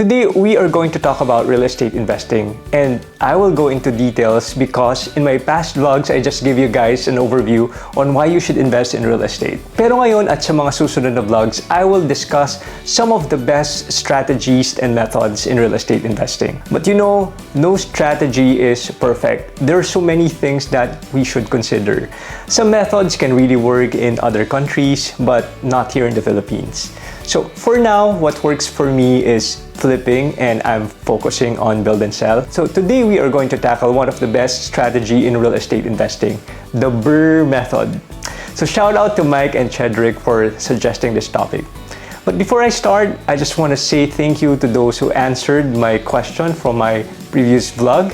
Today, we are going to talk about real estate investing, and I will go into details because in my past vlogs, I just gave you guys an overview on why you should invest in real estate. Pero ngayon at sa mga susunod na vlogs, I will discuss some of the best strategies and methods in real estate investing. But you know, no strategy is perfect. There are so many things that we should consider. Some methods can really work in other countries, but not here in the Philippines. So for now, what works for me is flipping, and I'm focusing on build and sell. So today we are going to tackle one of the best strategy in real estate investing, the BRRRR method. So shout out to Mike and Chedrick for suggesting this topic. But before I start, I just want to say thank you to those who answered my question from my previous vlog.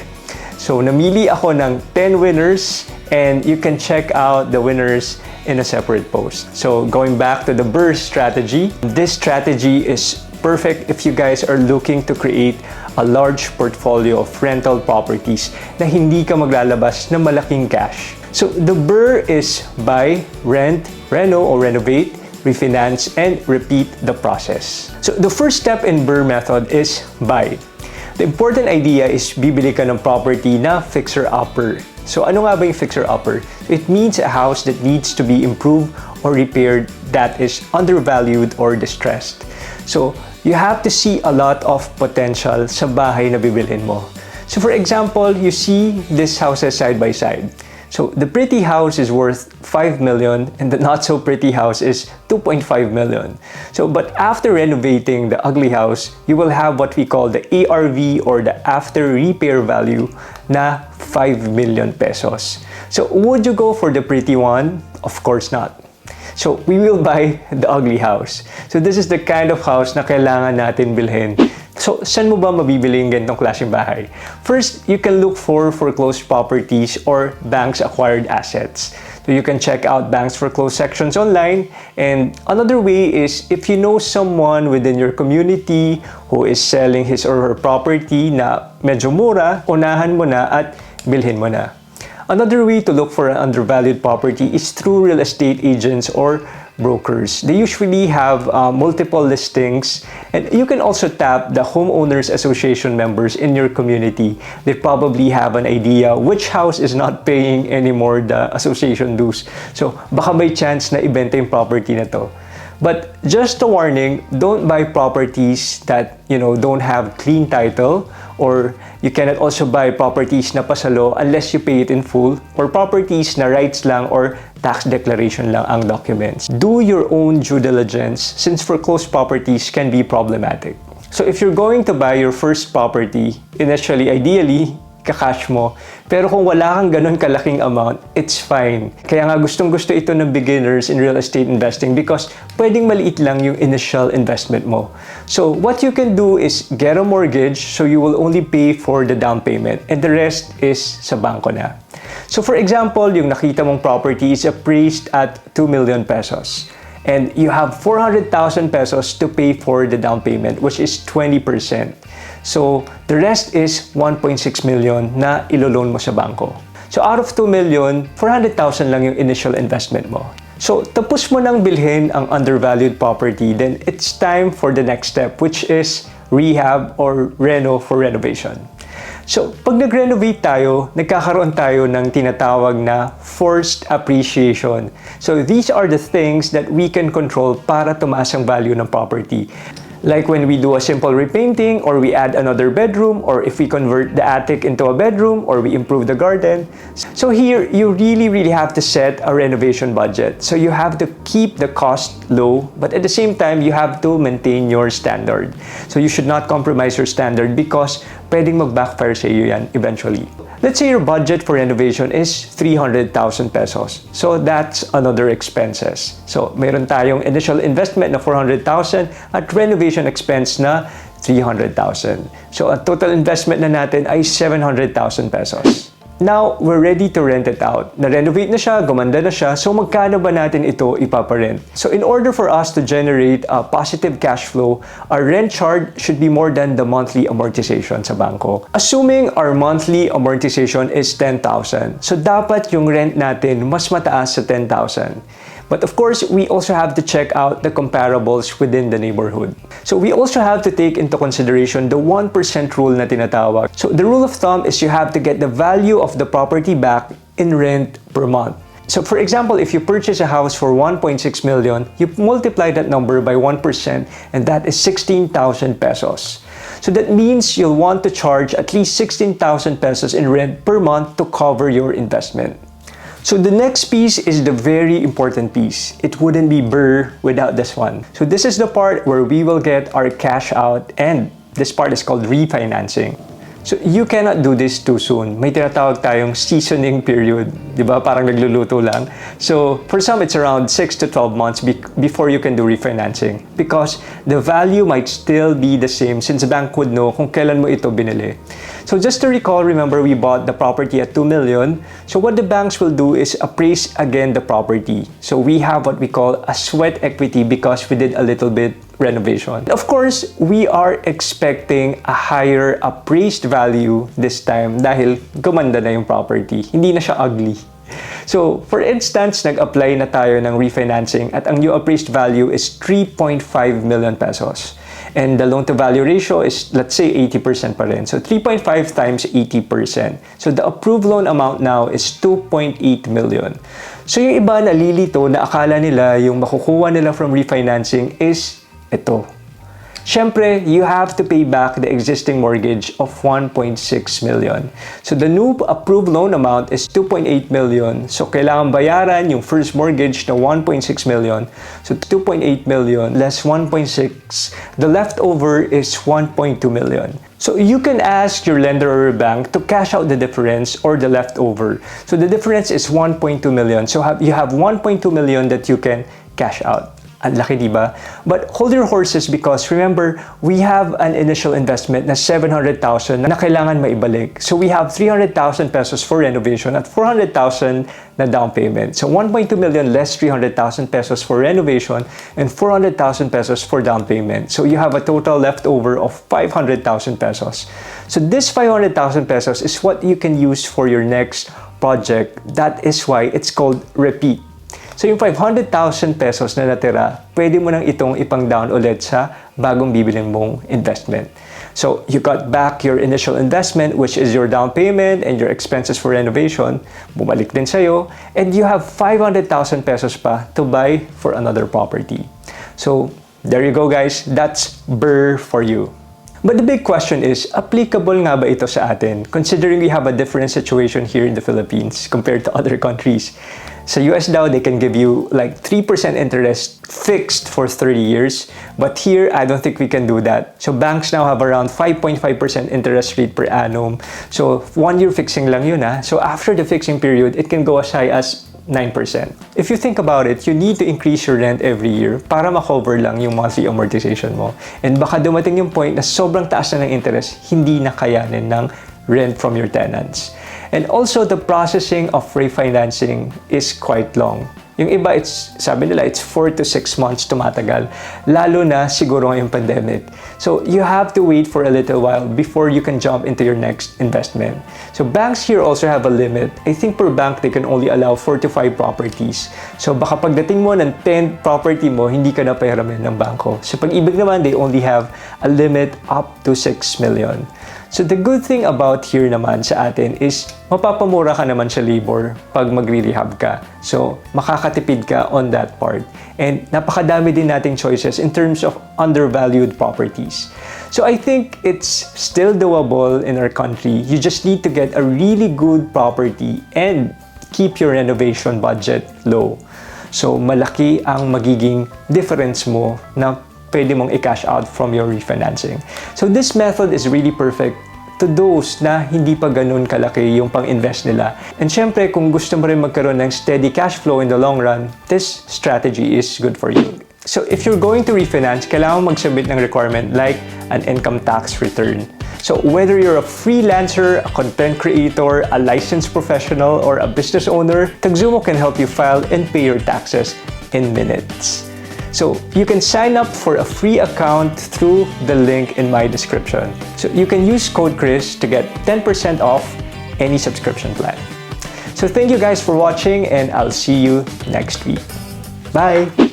So namili ako ng 10 winners, and you can check out the winners in a separate post. So going back to the BRRRR strategy, this strategy is perfect if you guys are looking to create a large portfolio of rental properties na hindi ka maglalabas ng malaking cash. So the BRRRR is buy, rent, reno or renovate, refinance, and repeat the process. So the first step in BRRRR method is buy. The important idea is bibili ka ng property na fixer-upper. So ano nga ba yung fixer-upper? It means a house that needs to be improved or repaired that is undervalued or distressed. So you have to see a lot of potential sa bahay na bibilhin mo. So for example, you see these houses side by side. So the pretty house is worth 5 million and the not so pretty house is 2.5 million. So but after renovating the ugly house, you will have what we call the ARV or the after repair value na 5 million pesos. So would you go for the pretty one? Of course not. So we will buy the ugly house. So this is the kind of house na kailangan natin bilhin. So saan mo ba mabibili yung ganitong klaseng bahay? First, you can look for foreclosed properties or banks acquired assets. So you can check out banks foreclosed sections online. And another way is if you know someone within your community who is selling his or her property na medyo mura, unahan mo na at bilhin mo na. Another way to look for an undervalued property is through real estate agents or brokers. They usually have multiple listings, and you can also tap the homeowners association members in your community. They probably have an idea which house is not paying anymore the association dues. So baka may chance na ibenta yung property na to. But just a warning, don't buy properties that, don't have clean title, or you cannot also buy properties na pasalo unless you pay it in full, or properties na rights lang or tax declaration lang ang documents. Do your own due diligence since foreclosed properties can be problematic. So if you're going to buy your first property, initially, ideally, kakash mo. Pero kung wala kang ganun kalaking amount, it's fine. Kaya nga gustong-gusto ito ng beginners in real estate investing because pwedeng maliit lang yung initial investment mo. So what you can do is get a mortgage so you will only pay for the down payment and the rest is sa bangko na. So for example, yung nakita mong property is appraised at 2 million pesos. And you have 400,000 pesos to pay for the down payment, which is 20%. So the rest is 1.6 million na ilo-loan mo sa bangko. So out of 2 million, 400,000 lang yung initial investment mo. So tapos mo nang bilhin ang undervalued property, then it's time for the next step, which is rehab or reno for renovation. So, pag nag-renovate tayo, nagkakaroon tayo ng tinatawag na forced appreciation. So, these are the things that we can control para tumaas ang value ng property. Like when we do a simple repainting, or we add another bedroom, or if we convert the attic into a bedroom, or we improve the garden. So here, you really have to set a renovation budget. So you have to keep the cost low, but at the same time, you have to maintain your standard. So you should not compromise your standard because pwedeng mag-backfire sa iyo yan eventually. Let's say your budget for renovation is 300,000 pesos. So that's another expenses. So meron tayong initial investment na 400,000 at renovation expense na 300,000. So ang total investment na natin ay 700,000 pesos. Now, we're ready to rent it out. Na-renovate na siya, gumanda na siya, so magkano ba natin ito ipaparent? So in order for us to generate a positive cash flow, our rent charge should be more than the monthly amortization sa bangko. Assuming our monthly amortization is 10,000, so dapat yung rent natin mas mataas sa 10,000. But of course, we also have to check out the comparables within the neighborhood. So we also have to take into consideration the 1% rule na tinatawag. So the rule of thumb is you have to get the value of the property back in rent per month. So for example, if you purchase a house for 1.6 million, you multiply that number by 1% and that is 16,000 pesos. So that means you'll want to charge at least 16,000 pesos in rent per month to cover your investment. So the next piece is the very important piece. It wouldn't be BRRRR without this one. So this is the part where we will get our cash out, and this part is called refinancing. So you cannot do this too soon. May tinatawag tayong seasoning period, di ba? Parang nagluluto lang. So for some, it's around 6 to 12 months before you can do refinancing, because the value might still be the same since the bank would know kung kailan mo ito binili. So just to recall, remember we bought the property at 2 million. So what the banks will do is appraise again the property. So we have what we call a sweat equity because we did a little bit renovation. Of course, we are expecting a higher appraised value this time dahil gumanda na yung property. Hindi na siya ugly. So, for instance, nag-apply na tayo ng refinancing at ang new appraised value is 3.5 million pesos. And the loan-to-value ratio is, let's say, 80% pa rin. So, 3.5 times 80%. So, the approved loan amount now is 2.8 million. So, yung iba nalilito na akala nila yung makukuha nila from refinancing is ito. Siyempre, you have to pay back the existing mortgage of 1.6 million. So the new approved loan amount is 2.8 million. So kailangan bayaran yung first mortgage na 1.6 million. So 2.8 million less 1.6. The leftover is 1.2 million. So you can ask your lender or bank to cash out the difference or the leftover. So the difference is 1.2 million. So you have 1.2 million that you can cash out. Ang laki, diba? But hold your horses because remember, we have an initial investment na 700,000 na kailangan maibalik. So we have 300,000 pesos for renovation at 400,000 na down payment. So 1.2 million less 300,000 pesos for renovation and 400,000 pesos for down payment. So you have a total leftover of 500,000 pesos. So this 500,000 pesos is what you can use for your next project. That is why it's called repeat. So yung 500,000 pesos na natira, pwede mo nang itong ipang-down ulit sa bagong bibilin mong investment. So you got back your initial investment, which is your down payment and your expenses for renovation, bumalik din sa'yo, and you have 500,000 pesos pa to buy for another property. So there you go guys, that's BRRRR for you. But the big question is, applicable nga ba ito sa atin, considering we have a different situation here in the Philippines compared to other countries? Sa US daw, they can give you like 3% interest fixed for 30 years. But here, I don't think we can do that. So banks now have around 5.5% interest rate per annum. So 1 year fixing lang yun ha. So after the fixing period, it can go as high as 9%. If you think about it, you need to increase your rent every year para makover lang yung monthly amortization mo. And baka dumating yung point na sobrang taas na ng interest, hindi na kayanin ng rent from your tenants. And also, the processing of refinancing is quite long. Yung iba, sabi nila, it's 4 to 6 months tumatagal. Lalo na siguro ngayong pandemic. So, you have to wait for a little while before you can jump into your next investment. So, banks here also have a limit. I think per bank, they can only allow 4 to 5 properties. So, baka pagdating mo ng 10 property mo, hindi ka na pahiramin ng bangko. So, pag-ibig naman, they only have a limit up to 6 million. So the good thing about here naman sa atin is mapapamura ka naman sa labor pag magre-rehab ka. So makakatipid ka on that part. And napakadami din nating choices in terms of undervalued properties. So I think it's still doable in our country. You just need to get a really good property and keep your renovation budget low. So malaki ang magiging difference mo na pwede mong i-cash out from your refinancing. So this method is really perfect to those na hindi pa ganun kalaki yung pang-invest nila. And syempre, kung gusto mo rin magkaroon ng steady cash flow in the long run, this strategy is good for you. So if you're going to refinance, kailangan mag-submit ng requirement like an income tax return. So whether you're a freelancer, a content creator, a licensed professional, or a business owner, Tagzumo can help you file and pay your taxes in minutes. So you can sign up for a free account through the link in my description. So you can use code Chris to get 10% off any subscription plan. So thank you guys for watching and I'll see you next week. Bye!